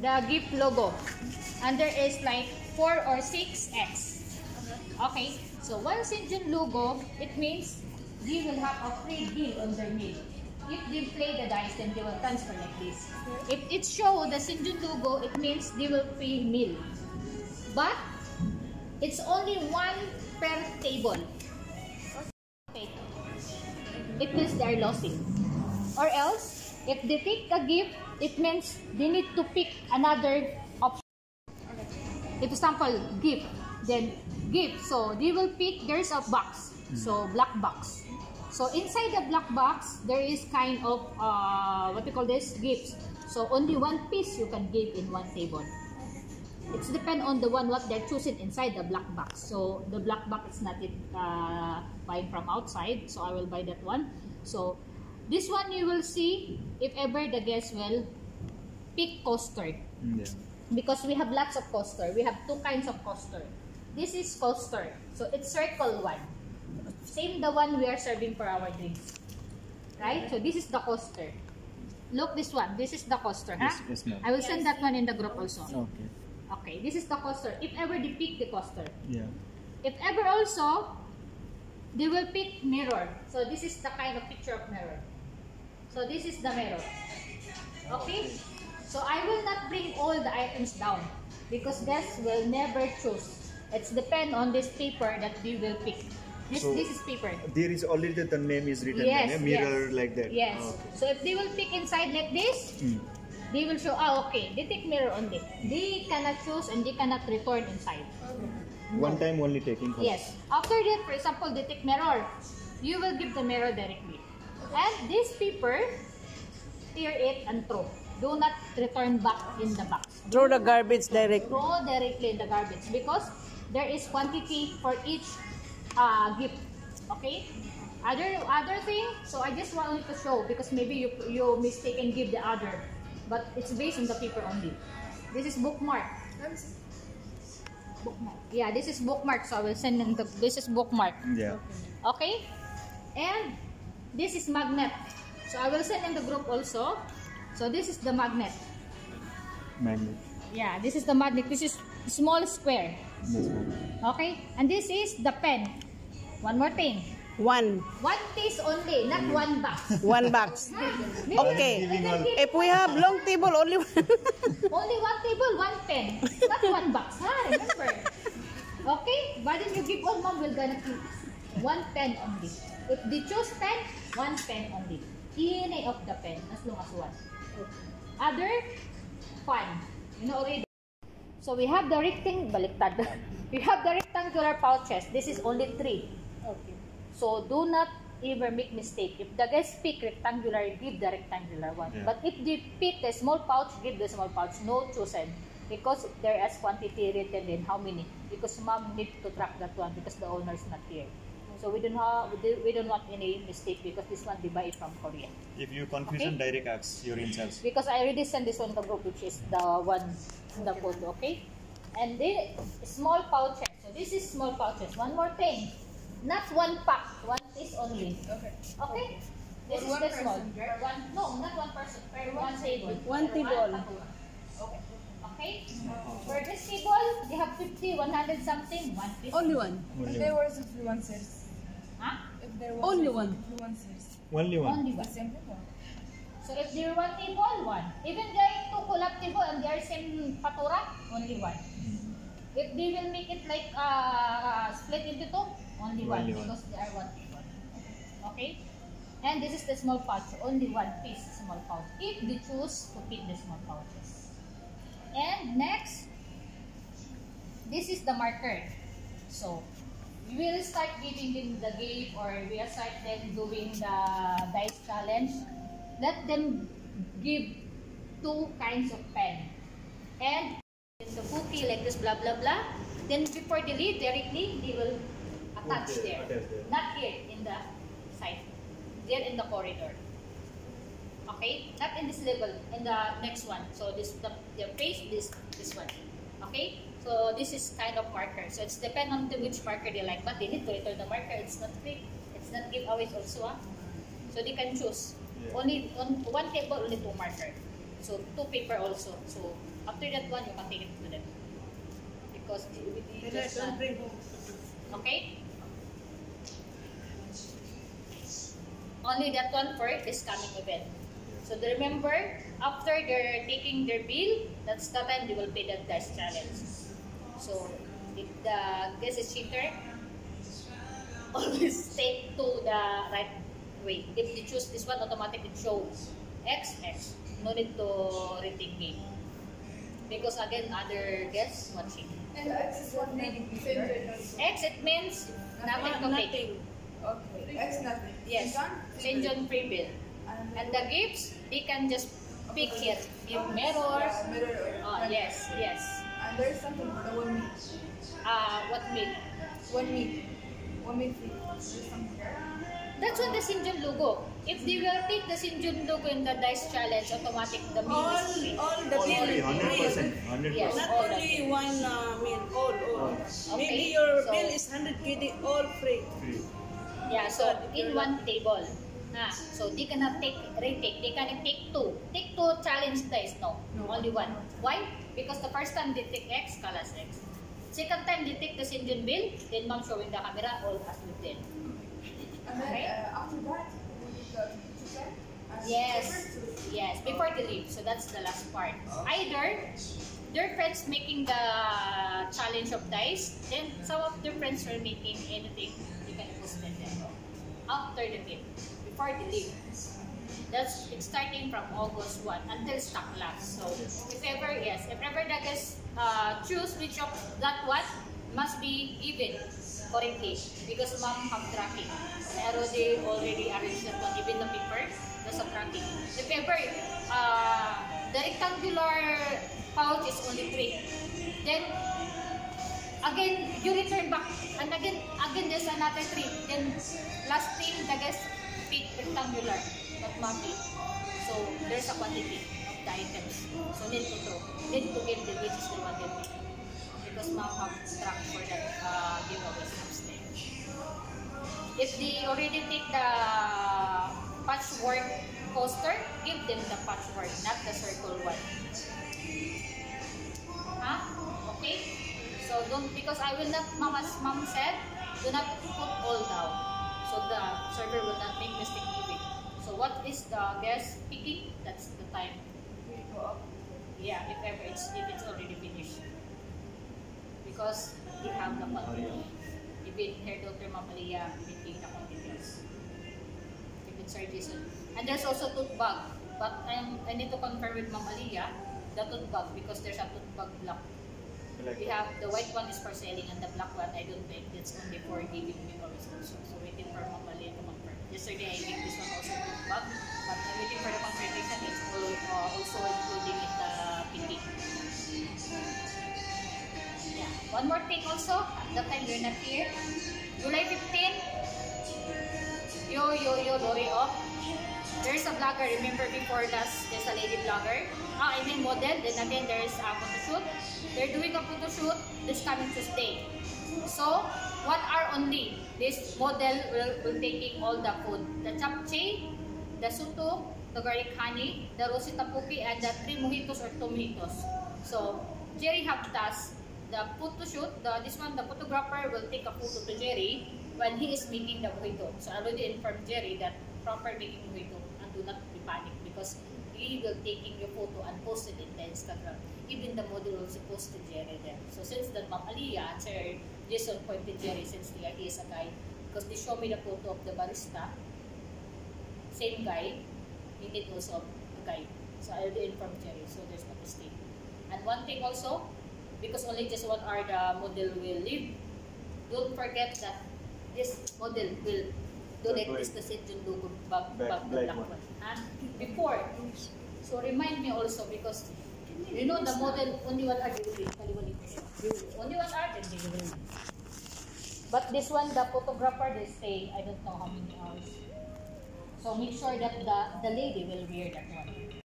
the gift logo. And there is like 4 or 6 X. Okay, so one St. John logo, it means they will have a free gift on their meal. If they play the dice, then they will transfer like this. If it show the St. John logo, it means they will pay meal. But it's only one per table. Okay. It means they are losing. Or else, if they pick a gift, it means they need to pick another option. If example, gift, then gift. So they will pick, there's a box. So black box. So inside the black box, there is kind of, what we call this, gifts. So only one piece you can give in one table. It's depend on the one what they're choosing inside the black box. So the black box is not buying from outside. So I will buy that one. So this one you will see if ever the guest will pick coaster. Yeah. Because we have lots of coaster. We have 2 kinds of coaster. This is coaster. So it's circle one. Same the one we are serving for our drinks. Right? So this is the coaster. Look this one. This is the coaster. Yes, Huh? yes, ma'am. I will send that one in the group also. Okay. Okay, this is the coaster. If ever they pick the coaster. Yeah. If ever also, they will pick mirror. So this is the kind of picture of mirror. So this is the mirror. Okay? So I will not bring all the items down because guests will never choose. It's depend on this paper that we will pick. This is paper. There is already the name is written. Yes, there, mirror yes. like that. Yes. Okay. So if they will pick inside like this, they will show, okay, they take mirror only. They cannot choose and they cannot return inside. One time only taking. Yes. After that, for example, they take mirror, you will give the mirror directly. And this paper, tear it and throw. Do not return back in the box. Throw the garbage directly. Throw directly in the garbage because there is quantity for each gift. Okay? Other thing, so I just wanted to show because maybe you mistake and give the other. But it's based on the paper only. This is bookmark. Bookmark. Yeah, this is bookmark. So I will send in this is bookmark. Yeah. Okay? And this is magnet. So I will send in the group also. So this is the magnet. Magnet. Yeah, this is the magnet. This is small square. Yes, ma'am. Okay? And this is the pen. One more thing. One piece only, not one box. box. Maybe Okay. they can give If we have long table, only one. only one table, one pen, not one box. Ha, remember? Okay? But if you give one mom, we're gonna keep one pen only. If they choose pen, one pen only. Any of the pen, as long as one. Other, fine. You know already. So we have the baliktad. We have the rectangular pouches. This is only 3. Okay. So do not ever make mistake. If the guys pick rectangular, give the rectangular one. Yeah. But if they pick the small pouch, give the small pouch. No chosen. Because there is quantity written in how many. Because mom need to track that one because the owner is not here. So we don't want any mistake because this one they buy it from Korea. If you confusion, direct ask your in charge. Because I already sent this one to the group, which is the one in the photo, okay? And then small pouches. So this is small pouches. One more thing. Not one pack, one piece only. Okay. Okay? This is the small. No, not one person. Per one table. One table. Okay. Okay? For this table, they have 50, 100 something, one piece. Only one. If there was influencers. Huh? If there was Only one. influencers. Only one. Only The one. same people. So if they're one table, one. Even they're 2 collab table and they're same patura, only one. If they will make it like split into 2, only one. Only one. Because they are one table. Okay? And this is the small pouch. Only one piece small pouch. If they choose to pick the small pouches. And next, this is the marker. So, we will start giving them the gift or we will start them doing the dice challenge. Let them give 2 kinds of pen. And the cookie like this blah blah blah. Then before they leave directly, they will attach Okay, there. attach there. Not here in the side. There in the corridor. Okay? Not in this level, in the next one. So this the face, this one. Okay? So this is kind of marker. So it's depend on which marker they like, but they need to return the marker. It's not free. It's not giveaways also. So they can choose. Yeah. Only on one table, only 2 marker. So 2 paper also. So after that one, you can take it to them. Because we just okay? Only that one for this coming event. So remember, after they're taking their bill, that's the time they will pay that dice challenge. So if the guest is cheater, always take to the right way. If you choose this one, automatically it shows X. No need to retake game. Because again, other guests watching. And X is what made it X, it means nothing to pay. Okay. X nothing. Yes, St. John free bill. And the gifts, they can just pick here. If mirrors. Oh, yes. And there's something for the 1 meat. What meal? 1 meat. 1 meat free. There's something there. That's on the St. John logo. If they will take the St. John logo in the dice challenge, automatic the meal is free. All the All free, bill. 100%. 100%. Yes. Not All the only bill. one meal, all. Okay, Maybe your so- bill is 100 KD, all free. Free. Yeah, so in one table. So they cannot retake. They can take 2. Take 2 challenge dice. No, only 1. Why? Because the first time they take X, Kalas X. Second time they take the St. John bill, then mom showing the camera, all as with them. And then Okay. after that, we need the chicken. And Yes, before they leave. So that's the last part. Either their friends making the challenge of dice, then some of their friends are making anything, you can post it there. After the game, before they leave. That's it's starting from August 1 until stock lasts. So if ever the guests choose which of that one must be even correctly because mom have tracking. I already arranged that one, even the paper, there's a tracking. If ever the rectangular pouch is only 3, then again you return back and again there's another 3. Then last thing the guest pick rectangular, not mommy. So there's a quantity of the items. So need to give the which is the one that because mom have track for that giveaways upstairs. If they already take the patchwork poster, give them the patchwork, not the circle one. Okay? So don't, because I will not, mom said, do not put all down. So the server will not make mistake giving. So what is the guest picking? That's the time. we go up. Yeah, if it's already finished. Because they have the control. Even her daughter Mamalia making the quantities. If it's her Jason. And there's also tote bag. But I need to confirm with Mamalia the tote bag because there's a tote bag block. Like We have the white one is for selling and the black one I don't think it's only for giving giveaways also. So waiting for Mamalia to confirm. Yesterday I gave this one also tote bag, but I'm waiting for the confirmation. It's also including in the picking. Yeah. One more thing also, at that time you're not here. July 15, Lori off. There's a vlogger, remember before there's a lady vlogger. I mean model, then again there's a photo shoot. They're doing a photo shoot this coming Tuesday. So, what are only? This model will taking all the food. The chapche, the suto, the garlic honey, the rosy tapuki, and the 3 mojitos or 2 mojitos. So, Jerry have task. The photo shoot, the photographer will take a photo to Jerry when he is making the mojito. So, I already informed Jerry that proper making mojito and do not be panic because he will taking your photo and post it in the Instagram. Even the model also posted Jerry there. So since that Ma'am Aliyah and Sir Jason pointed Jerry since he is a guy because they show me the photo of the barista, same guy, he need also a guy. So I already informed Jerry, so there's no mistake. And one thing also, because only just 1 hour the model will leave, don't forget that this model will donate this the St. John logo back the Black black one. one. And before, so remind me also because you know the model only 1 hour they will leave. Only 1 hour then they will leave. But this one, the photographer, they stay, I don't know how many hours. So make sure that the lady will wear that one.